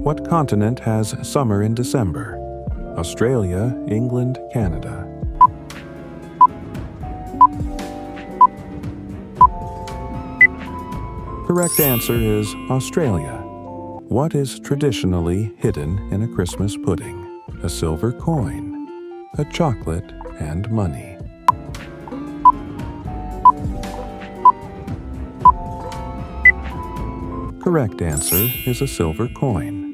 What continent has summer in December? Australia, England, Canada. Correct answer is Australia. What is traditionally hidden in a Christmas pudding? A silver coin, a chocolate, and money. Correct answer is a silver coin.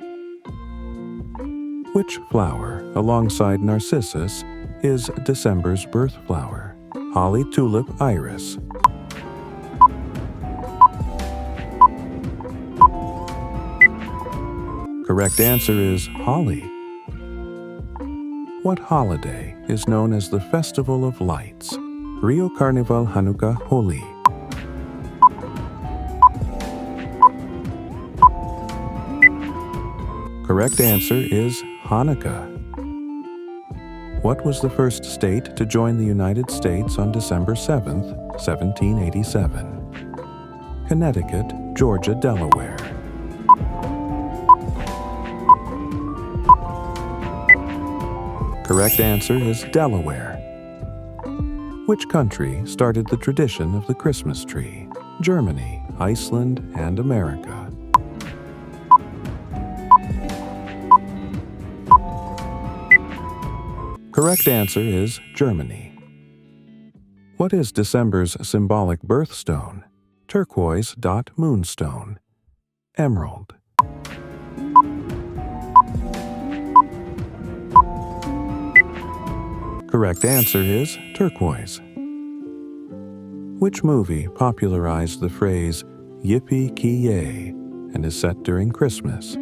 Which flower, alongside narcissus, is December's birth flower? Holly, tulip, iris. Correct answer is holly. What holiday is known as the Festival of Lights? Rio Carnival, Hanukkah, Holi. Correct answer is Hanukkah. What was the first state to join the United States on December 7th, 1787? Connecticut, Georgia, Delaware. Correct answer is Delaware. Which country started the tradition of the Christmas tree? Germany, Iceland, and America. Correct answer is Germany. What is December's symbolic birthstone? Turquoise dot moonstone. Emerald. Correct answer is turquoise. Which movie popularized the phrase yippee-ki-yay and is set during Christmas?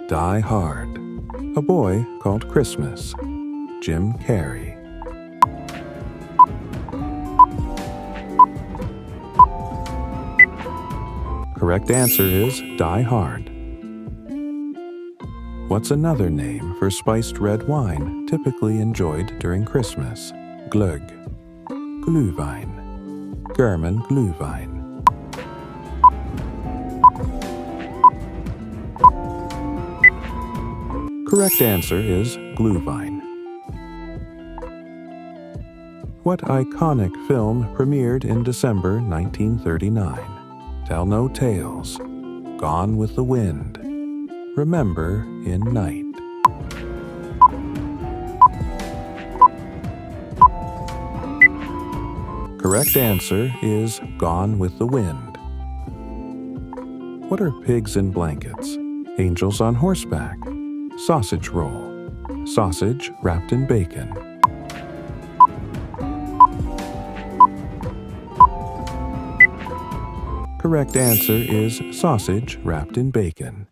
Die Hard. A Boy Called Christmas. Jim Carrey. Correct answer is Die Hard. What's another name for spiced red wine typically enjoyed during Christmas? Glögg, Glühwein, German Glühwein. Correct answer is Glühwein. What iconic film premiered in December 1939? Tell No Tales, Gone with the Wind, Remember in Night. Correct answer is Gone with the Wind. What are pigs in blankets? Angels on horseback, sausage roll, sausage wrapped in bacon. Correct answer is sausage wrapped in bacon.